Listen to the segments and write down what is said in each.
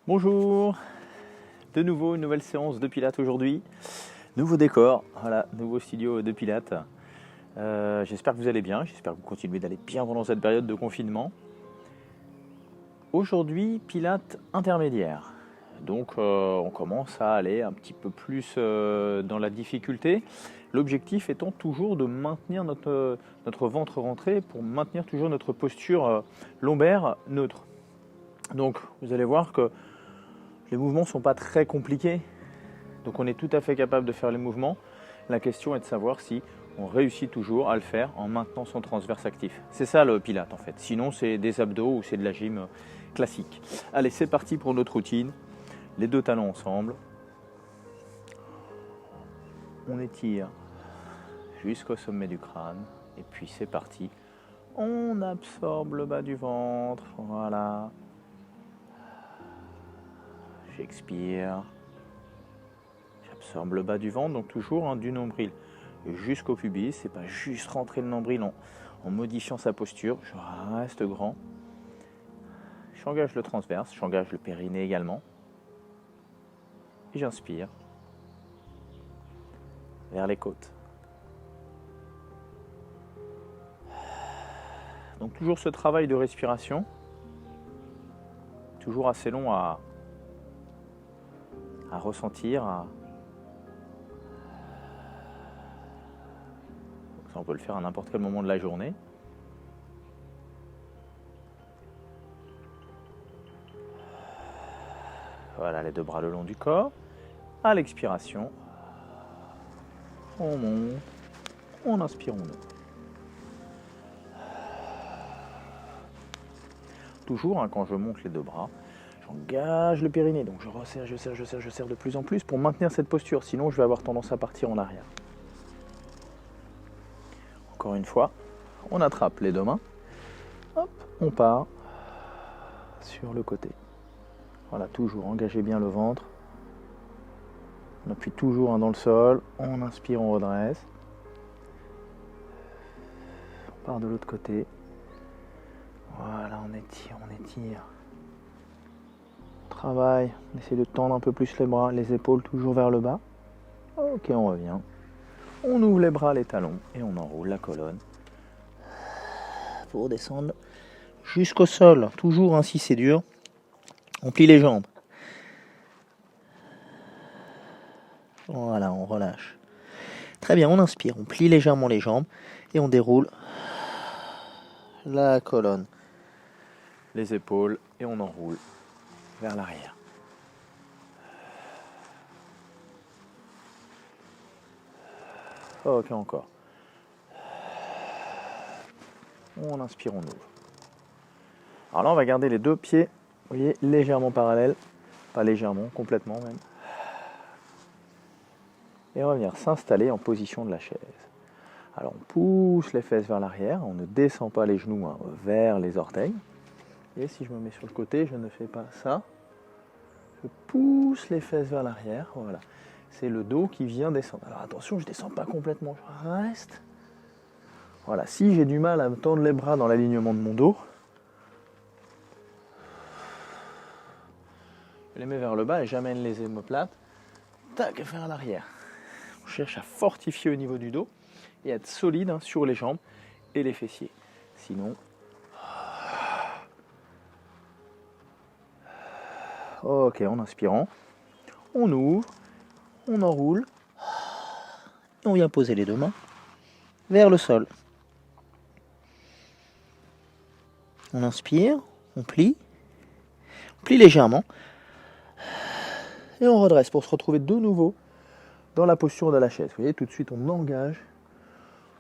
Bonjour, de nouveau une nouvelle séance de Pilates aujourd'hui. Nouveau décor, voilà, nouveau studio de Pilates. J'espère que vous allez bien, j'espère que vous continuez d'aller bien pendant cette période de confinement. Aujourd'hui, Pilates intermédiaire. Donc on commence à aller un petit peu plus dans la difficulté. L'objectif étant toujours de maintenir notre ventre rentré pour maintenir toujours notre posture lombaire neutre. Donc vous allez voir que les mouvements ne sont pas très compliqués, donc on est tout à fait capable de faire les mouvements. La question est de savoir si on réussit toujours à le faire en maintenant son transverse actif. C'est ça le Pilates en fait, sinon c'est des abdos ou c'est de la gym classique. Allez, c'est parti pour notre routine, les deux talons ensemble. On étire jusqu'au sommet du crâne et puis c'est parti. On absorbe le bas du ventre, voilà. J'expire. J'absorbe le bas du ventre, donc toujours du nombril jusqu'au pubis. C'est pas juste rentrer le nombril en modifiant sa posture. Je reste grand. J'engage le transverse, j'engage le périnée également. Et j'inspire vers les côtes. Donc toujours ce travail de respiration, toujours assez long à ressentir. Ça, on peut le faire à n'importe quel moment de la journée. Voilà, les deux bras le long du corps. À l'expiration, on monte, on inspire, on ouvre. Toujours, quand je monte les deux bras, j'engage le périnée, donc je resserre, je serre de plus en plus pour maintenir cette posture, sinon je vais avoir tendance à partir en arrière. Encore une fois, on attrape les deux mains, hop, on part sur le côté. Voilà, toujours engagez bien le ventre. On appuie toujours dans le sol, on inspire, on redresse. On part de l'autre côté. Voilà, on étire, on étire. On travaille, on essaie de tendre un peu plus les bras, les épaules toujours vers le bas. Ok, on revient. On ouvre les bras, les talons et on enroule la colonne pour descendre jusqu'au sol. Toujours si c'est dur. On plie les jambes. Voilà, on relâche. Très bien, on inspire, on plie légèrement les jambes et on déroule la colonne, les épaules et on enroule vers l'arrière. Ok, encore. On inspire, on ouvre. Alors là, on va garder les deux pieds, vous voyez, légèrement parallèles. Pas légèrement, complètement même. Et on va venir s'installer en position de la chaise. Alors on pousse les fesses vers l'arrière, on ne descend pas les genoux vers les orteils. Et si je me mets sur le côté, je ne fais pas ça. Je pousse les fesses vers l'arrière, voilà. C'est le dos qui vient descendre. Alors attention, je ne descends pas complètement, je reste. Voilà, si j'ai du mal à me tendre les bras dans l'alignement de mon dos, je les mets vers le bas et j'amène les omoplates, tac, vers l'arrière. On cherche à fortifier au niveau du dos et à être solide sur les jambes et les fessiers. Sinon, ok, en inspirant, on ouvre, on enroule, et on vient poser les deux mains vers le sol. On inspire, on plie légèrement, et on redresse pour se retrouver de nouveau dans la posture de la chaise. Vous voyez, tout de suite, on engage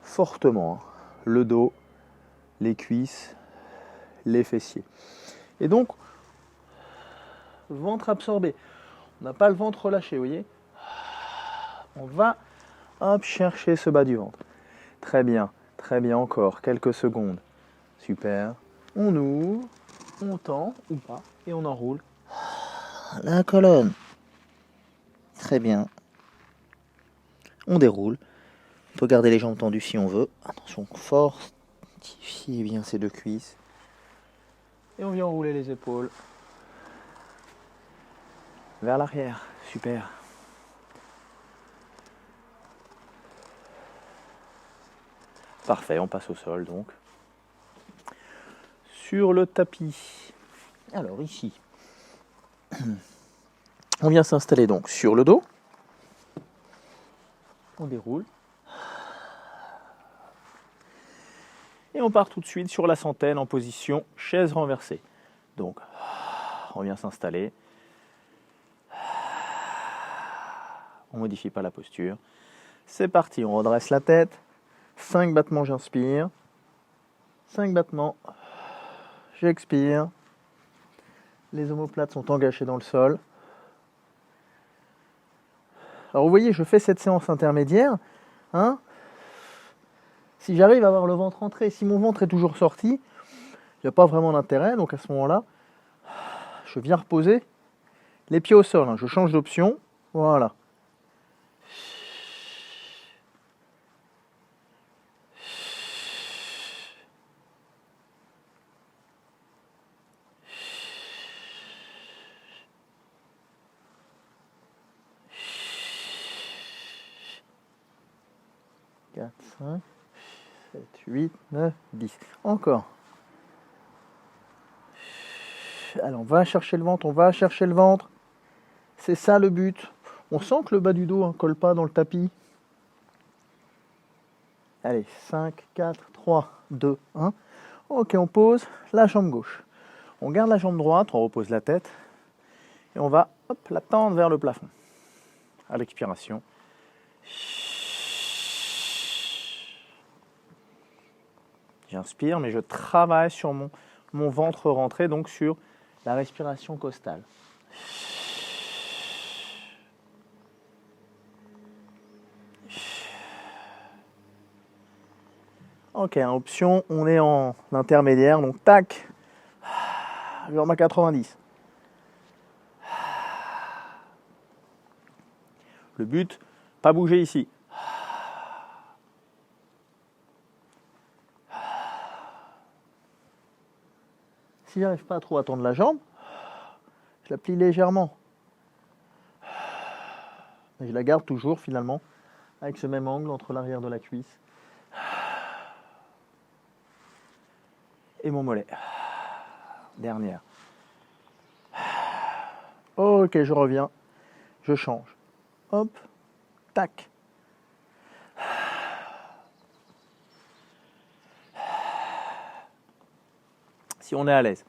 fortement le dos, les cuisses, les fessiers. Et donc, ventre absorbé. On n'a pas le ventre relâché, vous voyez. On va chercher ce bas du ventre. Très bien, encore quelques secondes. Super. On ouvre, on tend ou pas, et on enroule la colonne. Très bien. On déroule. On peut garder les jambes tendues si on veut. Attention, fortifiez bien ces deux cuisses. Et on vient enrouler les épaules. vers l'arrière. Super. Parfait, on passe au sol donc. Sur le tapis. Alors ici, on vient s'installer donc sur le dos. On déroule. Et on part tout de suite sur la centaine en position chaise renversée. Donc, on vient s'installer. On ne modifie pas la posture. C'est parti, on redresse la tête. 5 battements, j'inspire. 5 battements, j'expire. Les omoplates sont engagées dans le sol. Alors vous voyez, je fais cette séance intermédiaire. Hein, si j'arrive à avoir le ventre entré, si mon ventre est toujours sorti, il n'y a pas vraiment d'intérêt. Donc à ce moment-là, je viens reposer les pieds au sol. Je change d'option. Voilà. « 4, 5, 7, 8, 9, 10. Encore. Alors, on va chercher le ventre, on va chercher le ventre. C'est ça le but. On sent que le bas du dos ne colle pas dans le tapis. Allez, 5, 4, 3, 2, 1. Ok, on pose la jambe gauche. On garde la jambe droite, on repose la tête. Et on va hop, la tendre vers le plafond. À l'expiration. J'inspire, mais je travaille sur mon ventre rentré, donc sur la respiration costale. Ok, en option, on est en intermédiaire, donc tac, vers ma 90. Le but, pas bouger ici. Si j'arrive pas trop à tendre la jambe, je la plie légèrement. Et je la garde toujours finalement avec ce même angle entre l'arrière de la cuisse et mon mollet. Dernière. Ok, je reviens. Je change. Hop, tac. Si on est à l'aise.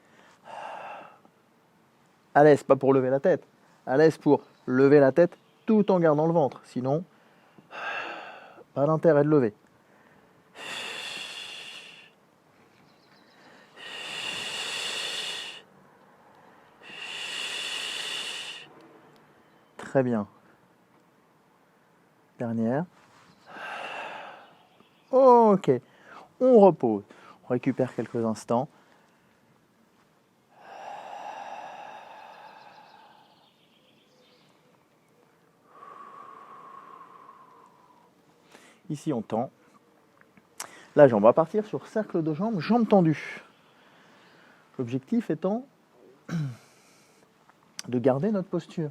À l'aise, pas pour lever la tête. À l'aise pour lever la tête tout en gardant le ventre. Sinon, pas d'intérêt de lever. Très bien. Dernière. Ok. On repose. On récupère quelques instants. Ici, on tend. La jambe va partir sur cercle de jambes, jambes tendues. L'objectif étant de garder notre posture.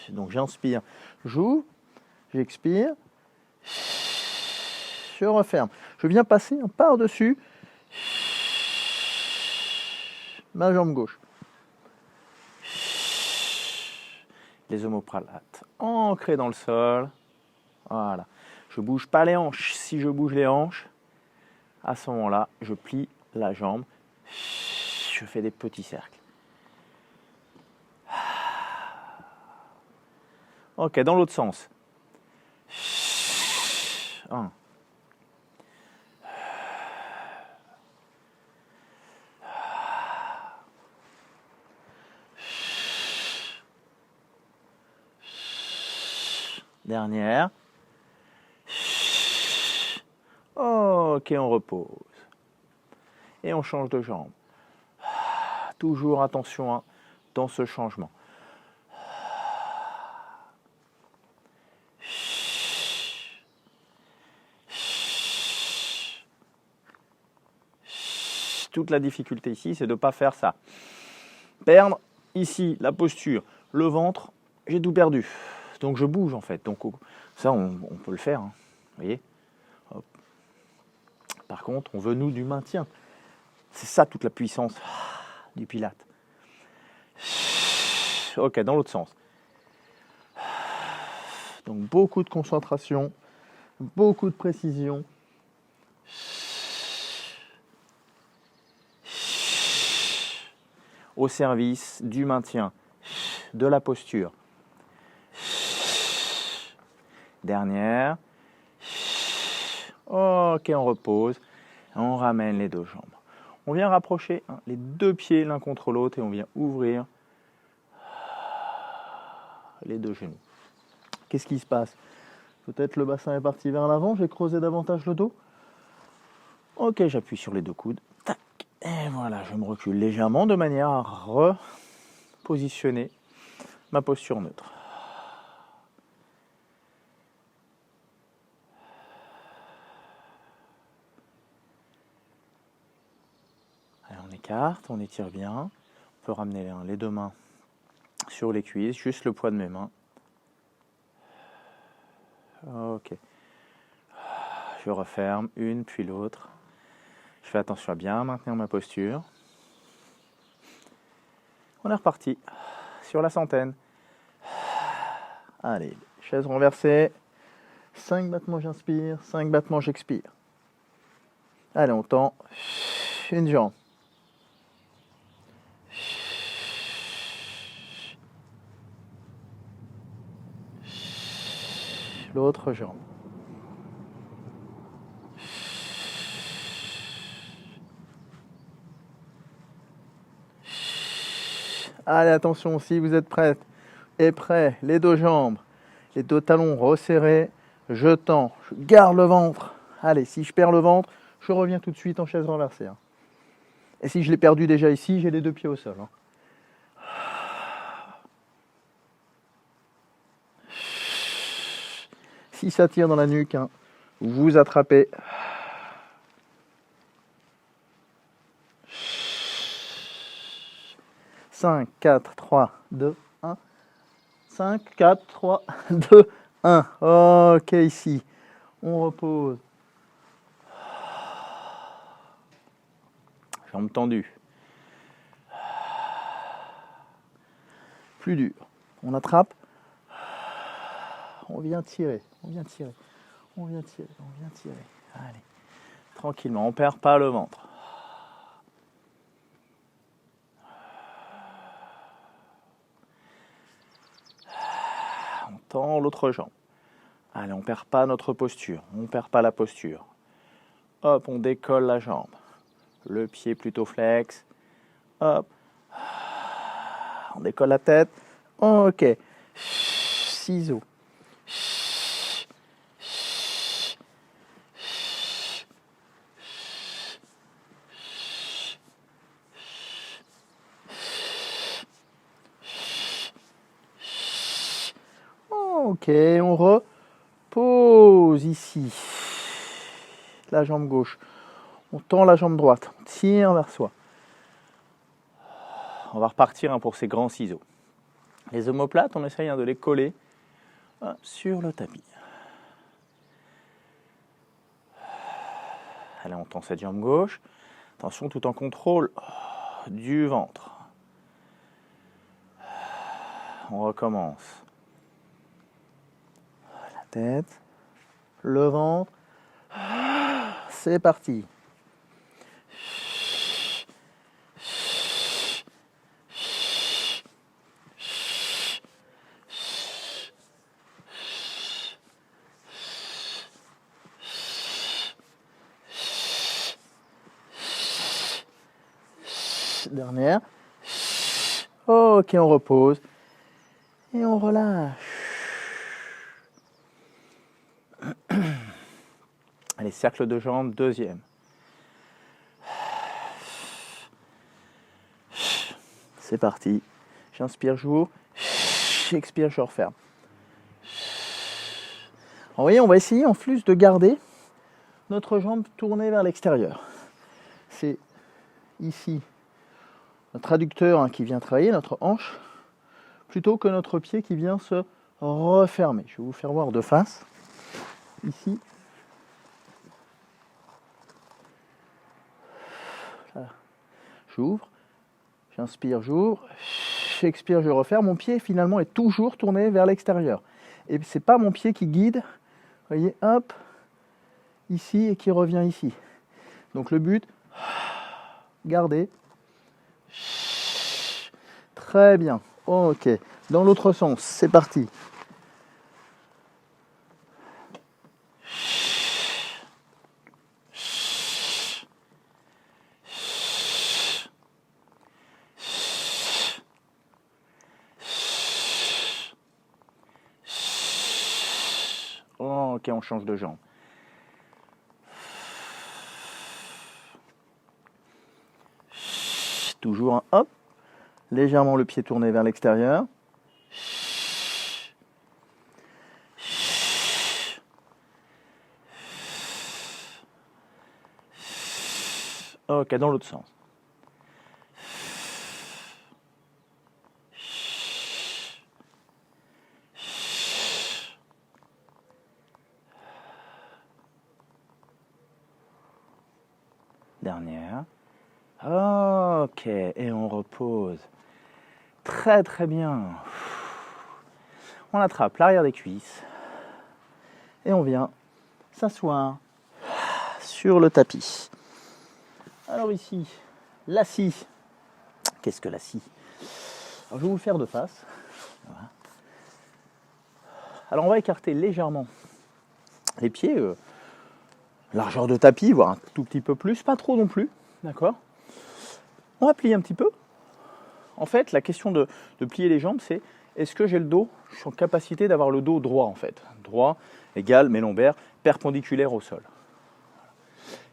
Donc j'inspire, j'ouvre, j'expire, je referme. Je viens passer par-dessus ma jambe gauche. Les omoplates ancrées dans le sol. Voilà. Je ne bouge pas les hanches. Si je bouge les hanches, à ce moment-là, je plie la jambe. Je fais des petits cercles. Ok, dans l'autre sens. 1. Dernière. Ok, on repose. Et on change de jambe. Toujours attention dans ce changement. Toute la difficulté ici, c'est de ne pas faire ça. Perdre ici la posture, le ventre, j'ai tout perdu. Donc je bouge en fait. Donc ça, on peut le faire. Hein. Vous voyez ? Hop. Par contre, on veut nous du maintien. C'est ça toute la puissance du Pilate. Ok, dans l'autre sens. Donc beaucoup de concentration, beaucoup de précision. Au service du maintien, de la posture. Dernière. Ok, on repose. On ramène les deux jambes. On vient rapprocher les deux pieds l'un contre l'autre et on vient ouvrir les deux genoux. Qu'est-ce qui se passe? Peut-être le bassin est parti vers l'avant, j'ai creusé davantage le dos. Ok, j'appuie sur les deux coudes. Tac. Et voilà, je me recule légèrement de manière à repositionner ma posture neutre. Allez, on écarte, on étire bien. On peut ramener les deux mains sur les cuisses, juste le poids de mes mains. Ok. Je referme une puis l'autre. Je fais attention à bien maintenir ma posture. On est reparti sur la centaine. Allez, chaise renversée. 5 battements j'inspire, 5 battements j'expire. Allez, on tend une jambe. L'autre jambe. Allez, attention, si vous êtes prête et prêt, les deux jambes, les deux talons resserrés, je tends, je garde le ventre. Allez, si je perds le ventre, je reviens tout de suite en chaise renversée. Et si je l'ai perdu déjà ici, j'ai les deux pieds au sol. Si ça tire dans la nuque, vous attrapez. 5, 4, 3, 2, 1. 5, 4, 3, 2, 1. Ok, ici. On repose. Jambes tendues. Plus dur. On attrape. On vient tirer. On vient tirer. On vient tirer. On vient tirer. Allez. Tranquillement. On ne perd pas le ventre. On tend l'autre jambe. Allez, on ne perd pas notre posture. On ne perd pas la posture. Hop, on décolle la jambe. Le pied plutôt flex. Hop. On décolle la tête. Ok. Ciseaux. Ok, on repose ici. La jambe gauche. On tend la jambe droite. On tire vers soi. On va repartir pour ces grands ciseaux. Les omoplates, on essaye de les coller sur le tapis. Allez, on tend cette jambe gauche. Attention, tout en contrôle du ventre. On recommence. La tête, le ventre. C'est parti. Dernière. Ok, on repose. Et on relâche. Allez, cercle de jambes, deuxième. C'est parti. J'inspire, j'ouvre. J'expire, je referme. Vous voyez, on va essayer en plus de garder notre jambe tournée vers l'extérieur. C'est ici notre adducteur hein, qui vient travailler, notre hanche, plutôt que notre pied qui vient se refermer. Je vais vous faire voir de face. Ici, là, j'ouvre, j'inspire, j'ouvre, j'expire, je referme. Mon pied finalement est toujours tourné vers l'extérieur. Et c'est pas mon pied qui guide, vous voyez, hop, ici et qui revient ici. Donc le but, gardez. Très bien. Ok. Dans l'autre sens, c'est parti. Ok, on change de jambe. Toujours un hop. Légèrement le pied tourné vers l'extérieur. Ok, dans l'autre sens. Dernière. Ok, et on repose. Très très bien. On attrape l'arrière des cuisses et on vient s'asseoir sur le tapis. Alors ici, la scie. Qu'est-ce que la scie? Alors je vais vous le faire de face. Voilà. Alors on va écarter légèrement les pieds, largeur de tapis, voire un tout petit peu plus, pas trop non plus, d'accord? On va plier un petit peu. En fait, la question de plier les jambes, c'est est-ce que j'ai le dos, je suis en capacité d'avoir le dos droit en fait. Droit égale mes lombaires perpendiculaires au sol.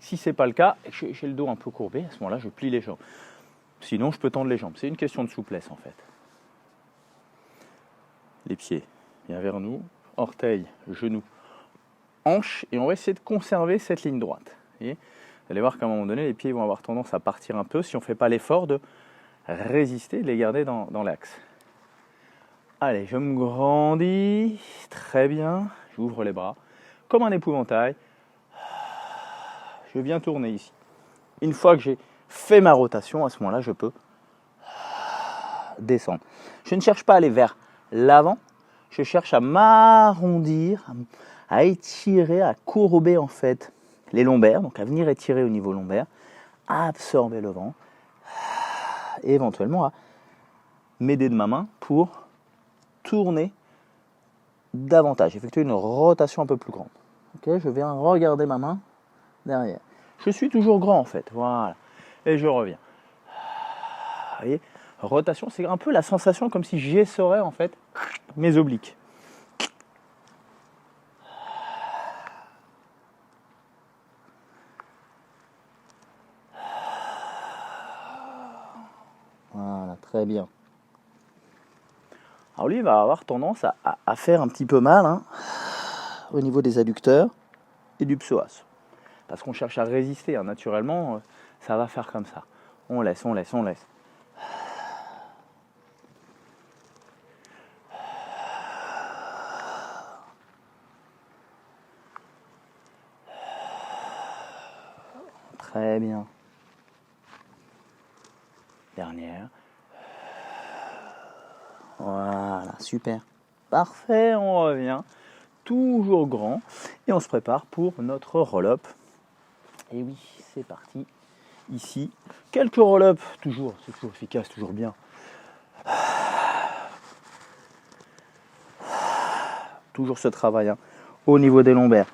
Si ce n'est pas le cas, j'ai le dos un peu courbé, à ce moment-là, je plie les jambes. Sinon, je peux tendre les jambes. C'est une question de souplesse en fait. Les pieds bien vers nous, orteils, genoux, hanches, et on va essayer de conserver cette ligne droite. Vous allez voir qu'à un moment donné, les pieds vont avoir tendance à partir un peu si on ne fait pas l'effort de résister, de les garder dans l'axe. Allez, je me grandis, très bien, j'ouvre les bras, comme un épouvantail. Je viens tourner ici. Une fois que j'ai fait ma rotation, à ce moment-là, je peux descendre. Je ne cherche pas à aller vers l'avant, je cherche à m'arrondir, à étirer, à courber en fait les lombaires, donc à venir étirer au niveau lombaire, à absorber le vent, et éventuellement à m'aider de ma main pour tourner davantage, effectuer une rotation un peu plus grande. Okay, je viens regarder ma main derrière. Je suis toujours grand en fait, voilà. Et je reviens. Vous voyez, rotation, c'est un peu la sensation comme si j'essorais en fait mes obliques. Voilà, très bien. Alors lui, il va avoir tendance à faire un petit peu mal hein, au niveau des adducteurs et du psoas. Parce qu'on cherche à résister, hein. Naturellement, ça va faire comme ça. On laisse, on laisse, on laisse. Très bien. Dernière. Voilà, super. Parfait, on revient. Toujours grand. Et on se prépare pour notre roll-up. Et oui, c'est parti. Ici, quelques roll-up. Toujours, c'est toujours efficace, toujours bien. Toujours ce travail hein, au niveau des lombaires.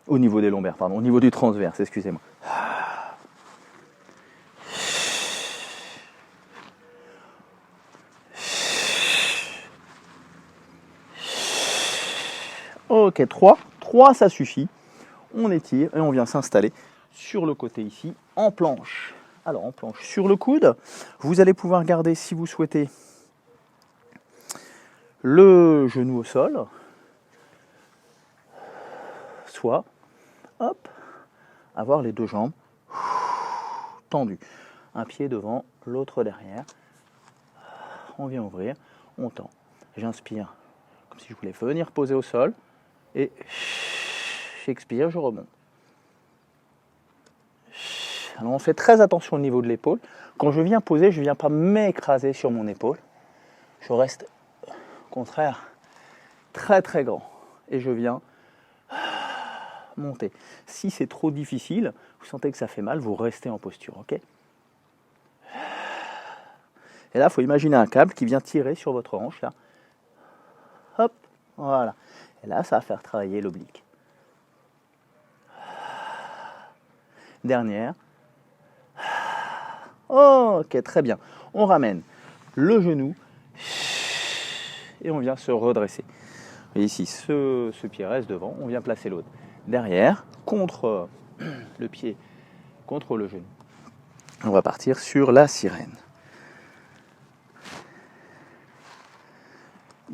Au niveau des lombaires, pardon. Au niveau du transverse, excusez-moi. Ok, 3 ça suffit. On étire et on vient s'installer sur le côté ici, en planche. Alors, en planche sur le coude, vous allez pouvoir garder, si vous souhaitez, le genou au sol. Soit, hop, avoir les deux jambes tendues. un pied devant, l'autre derrière. On vient ouvrir, on tend. J'inspire comme si je voulais venir poser au sol et j'expire, je remonte. Alors on fait très attention au niveau de l'épaule. Quand je viens poser, je ne viens pas m'écraser sur mon épaule. Je reste, au contraire, très très grand. Et je viens monter. Si c'est trop difficile, vous sentez que ça fait mal, vous restez en posture, ok? Et là, il faut imaginer un câble qui vient tirer sur votre hanche, là. Hop, voilà. Et là, ça va faire travailler l'oblique. Dernière. Ok, très bien. On ramène le genou et on vient se redresser. Et ici, ce pied reste devant, on vient placer l'autre derrière, contre le pied, contre le genou. On va partir sur la sirène.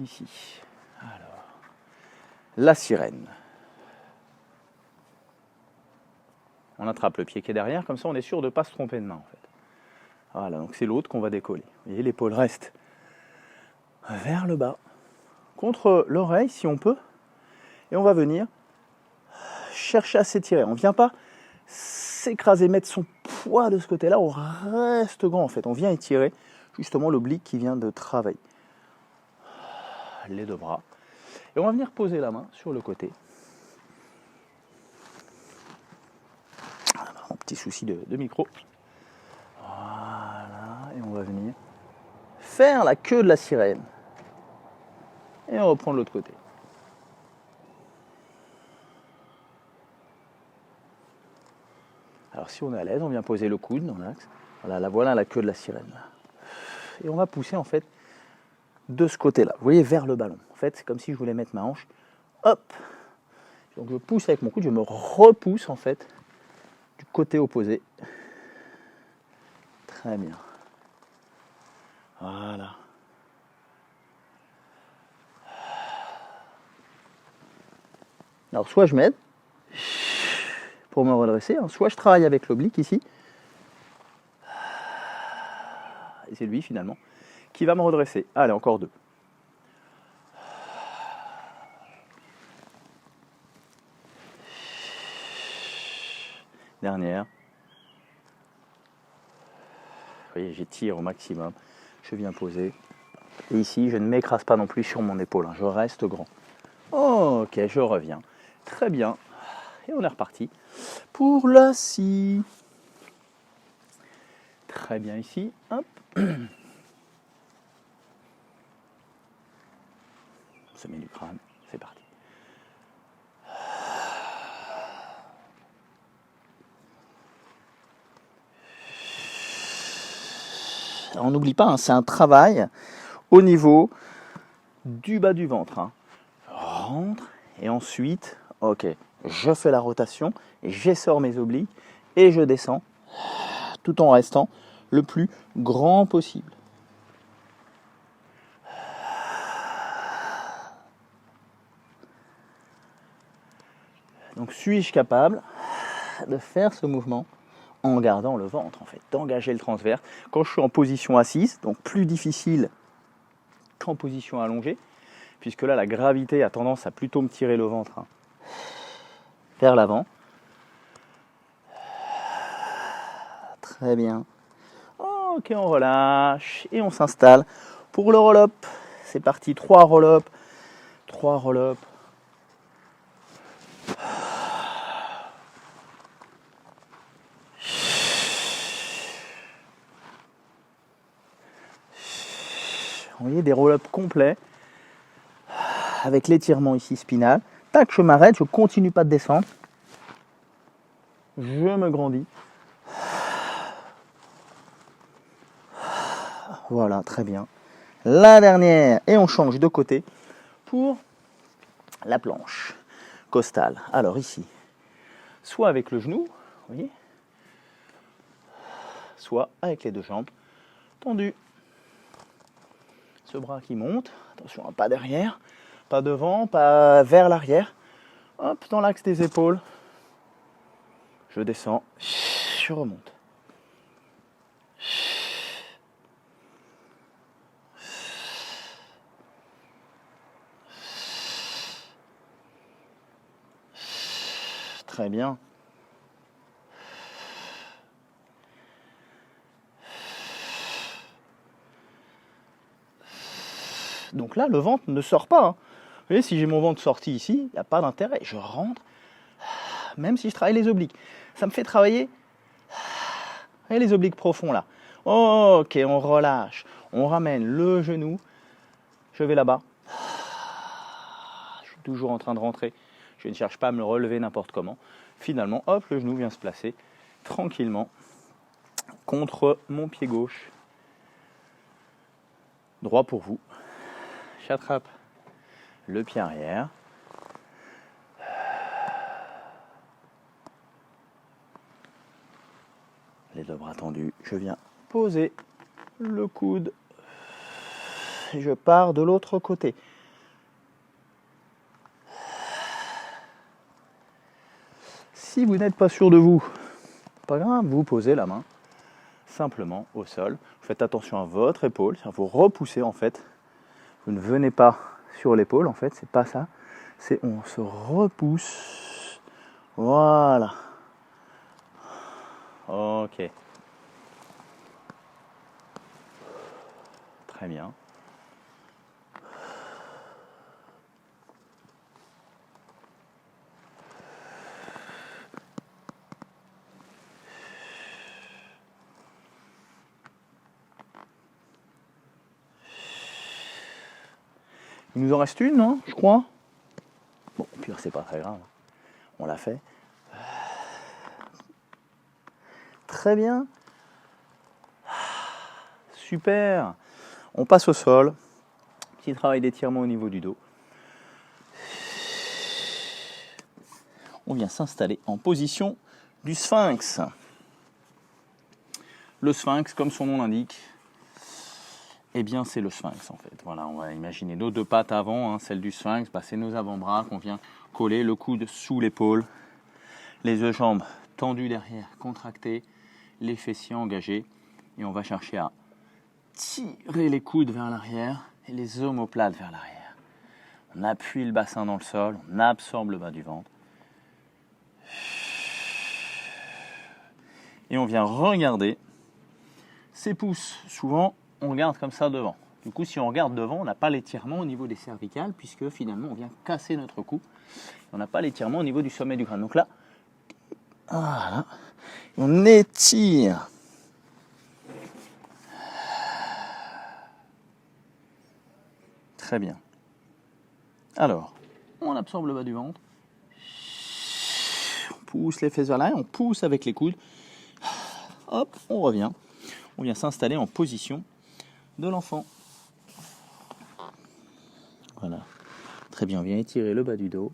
Ici. Alors, la sirène. On attrape le pied qui est derrière, comme ça on est sûr de ne pas se tromper de main en fait. Voilà, donc c'est l'autre qu'on va décoller. Vous voyez, l'épaule reste vers le bas, contre l'oreille si on peut, et on va venir chercher à s'étirer. On ne vient pas s'écraser, mettre son poids de ce côté-là, on reste grand en fait. On vient étirer justement l'oblique qui vient de travailler. Les deux bras. Et on va venir poser la main sur le côté. Un petit souci de micro. Voilà, et on va venir faire la queue de la sirène. Et on reprend de l'autre côté. Alors si on est à l'aise, on vient poser le coude dans l'axe. Voilà la queue de la sirène. Et on va pousser en fait de ce côté-là. Vous voyez, vers le ballon. En fait, c'est comme si je voulais mettre ma hanche. Hop. Donc je pousse avec mon coude, je me repousse en fait du côté opposé. Très bien. Voilà. Alors soit je m'aide pour me redresser, soit je travaille avec l'oblique ici. Et c'est lui finalement qui va me redresser. Allez, encore deux. Dernière. Vous voyez, j'étire au maximum. Je viens poser. Et ici, je ne m'écrase pas non plus sur mon épaule. Je reste grand. Ok, je reviens. Très bien. Et on est reparti pour la scie. Très bien ici. Hop. On se met du crâne. C'est parti. On n'oublie pas, c'est un travail au niveau du bas du ventre. Rentre et ensuite, ok, je fais la rotation, j'essore mes obliques et je descends tout en restant le plus grand possible. Donc suis-je capable de faire ce mouvement en gardant le ventre en fait, d'engager le transverse. Quand je suis en position assise, donc plus difficile qu'en position allongée, puisque là la gravité a tendance à plutôt me tirer le ventre vers l'avant. Très bien. Ok, on relâche et on s'installe pour le roll-up. C'est parti, 3 roll-up. 3 roll-up. Vous voyez, des roll-up complets avec l'étirement ici spinal. Tac, je m'arrête, je continue pas de descendre. Je me grandis. Voilà, très bien. La dernière, et on change de côté pour la planche costale. Alors ici, soit avec le genou, vous voyez, soit avec les deux jambes tendues. Ce bras qui monte, attention, pas derrière, pas devant, pas vers l'arrière. Hop, dans l'axe des épaules. Je descends, je remonte. Très bien. Donc là, le ventre ne sort pas. Hein. Vous voyez, si j'ai mon ventre sorti ici, il n'y a pas d'intérêt. Je rentre, même si je travaille les obliques. Ça me fait travailler les obliques profonds là. Ok, on relâche. On ramène le genou. Je vais là-bas. Je suis toujours en train de rentrer. Je ne cherche pas à me le relever n'importe comment. Finalement, hop, le genou vient se placer tranquillement contre mon pied gauche. Droit pour vous. J'attrape le pied arrière. Les deux bras tendus. Je viens poser le coude. Et je pars de l'autre côté. Si vous n'êtes pas sûr de vous, pas grave, vous posez la main simplement au sol. Vous faites attention à votre épaule, vous repoussez en fait. Vous ne venez pas sur l'épaule en fait, c'est pas ça. C'est on se repousse. Voilà. Ok. Très bien. Il nous en reste une, non, je crois. Bon, au pire, c'est pas très grave. On l'a fait. Très bien. Super. On passe au sol. Petit travail d'étirement au niveau du dos. On vient s'installer en position du sphinx. Le sphinx, comme son nom l'indique, eh bien c'est le sphinx en fait. Voilà, on va imaginer nos deux pattes avant, celle du sphinx, c'est nos avant-bras qu'on vient coller, le coude sous l'épaule, les deux jambes tendues derrière, contractées, les fessiers engagés, et on va chercher à tirer les coudes vers l'arrière et les omoplates vers l'arrière. On appuie le bassin dans le sol, on absorbe le bas du ventre. Et on vient regarder ces pouces. Souvent, on regarde comme ça devant. Du coup, si on regarde devant, on n'a pas l'étirement au niveau des cervicales, puisque finalement, on vient casser notre cou. On n'a pas l'étirement au niveau du sommet du crâne. Donc là, voilà, on étire. Très bien. Alors, on absorbe le bas du ventre. On pousse les fesses vers l'arrière, on pousse avec les coudes. Hop, on revient. On vient s'installer en position de l'enfant. Voilà. Très bien, on vient étirer le bas du dos.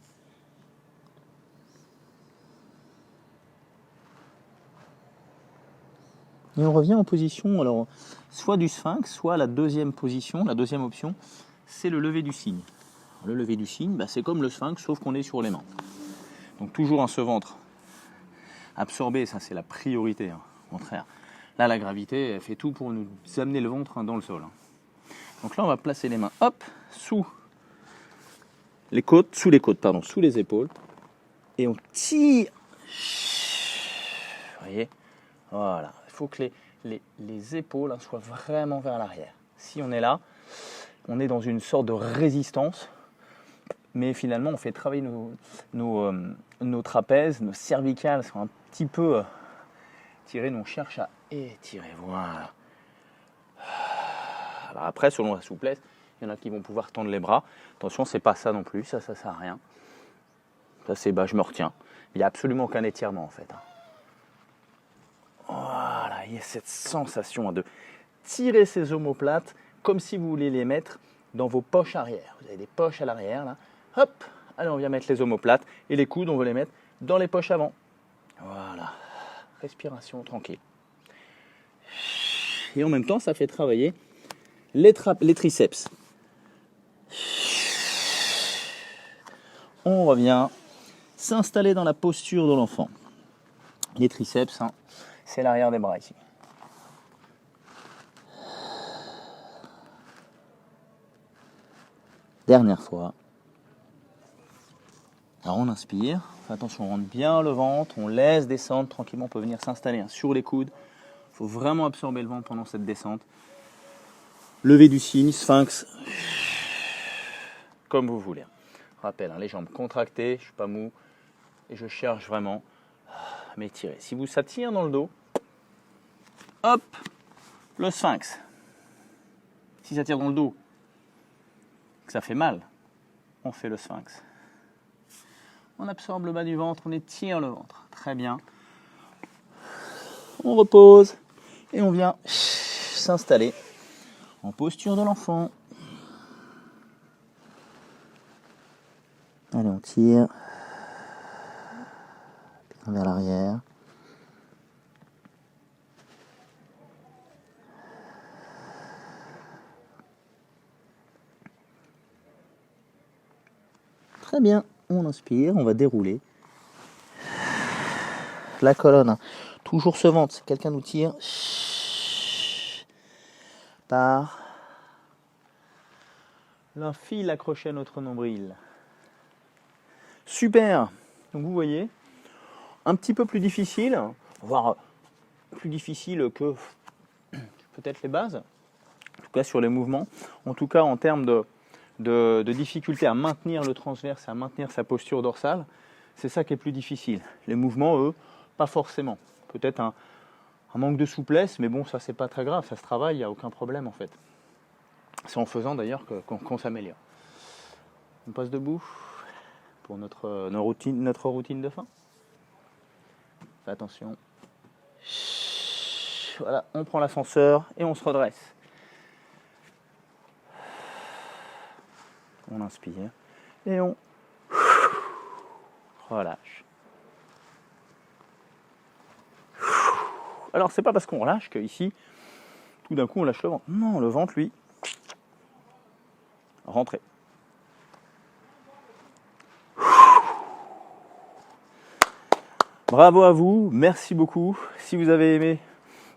Et on revient en position, alors, soit du sphinx, soit la deuxième position, la deuxième option, c'est le lever du cygne. Le lever du cygne, c'est comme le sphinx, sauf qu'on est sur les mains. Donc toujours ce ventre absorbé, ça c'est la priorité, au contraire. Là, la gravité, elle fait tout pour nous amener le ventre dans le sol. Donc là, on va placer les mains, hop, sous les côtes, sous les épaules, et on tire. Vous voyez, voilà. Il faut que les épaules soient vraiment vers l'arrière. Si on est là, on est dans une sorte de résistance, mais finalement, on fait travailler nos trapèzes, nos cervicales sont un petit peu tirées, nous on cherche à étirer. Voilà. Alors après, selon la souplesse, il y en a qui vont pouvoir tendre les bras. Attention, c'est pas ça non plus, ça sert à rien. Ça c'est, je me retiens. Il n'y a absolument aucun étirement en fait. Voilà, il y a cette sensation de tirer ces omoplates comme si vous voulez les mettre dans vos poches arrière. Vous avez des poches à l'arrière là. Hop, allez, on vient mettre les omoplates et les coudes, on veut les mettre dans les poches avant. Voilà, respiration tranquille. Et en même temps, ça fait travailler les triceps. On revient s'installer dans la posture de l'enfant. Les triceps, c'est l'arrière des bras ici. Dernière fois. Alors on inspire. Fais attention, on rentre bien le ventre, on laisse descendre tranquillement, on peut venir s'installer sur les coudes. Il faut vraiment absorber le ventre pendant cette descente. Lever du cygne, sphinx, comme vous voulez. Rappel, les jambes contractées, je ne suis pas mou et je cherche vraiment à m'étirer. Si ça tire dans le dos, hop, le sphinx. Si ça tire dans le dos, que ça fait mal, on fait le sphinx. On absorbe le bas du ventre, on étire le ventre. Très bien. On repose et on vient s'installer en posture de l'enfant. Allez, on tire vers l'arrière. Très bien, on inspire, on va dérouler. La colonne, toujours ce ventre, quelqu'un nous tire par un fil accroché à notre nombril. Super. Donc vous voyez, un petit peu plus difficile, voire plus difficile que peut-être les bases, en tout cas sur les mouvements, en tout cas en termes de difficulté à maintenir le transverse, à maintenir sa posture dorsale, c'est ça qui est plus difficile. Les mouvements, eux, pas forcément. Peut-être un manque de souplesse, mais bon, ça c'est pas très grave, ça se travaille, il n'y a aucun problème en fait. C'est en faisant d'ailleurs qu'on s'améliore. On passe debout pour notre routine de fin. Fais attention. Voilà, on prend l'ascenseur et on se redresse. On inspire et on relâche. Alors c'est pas parce qu'on relâche que ici, tout d'un coup on lâche le ventre. Non, le ventre lui, rentrez. Bravo à vous, merci beaucoup. Si vous avez aimé,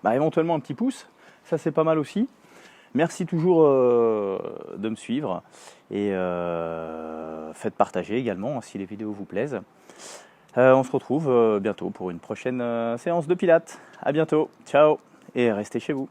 éventuellement un petit pouce, ça c'est pas mal aussi. Merci toujours de me suivre et faites partager également si les vidéos vous plaisent. On se retrouve bientôt pour une prochaine séance de pilates. À bientôt, ciao et restez chez vous.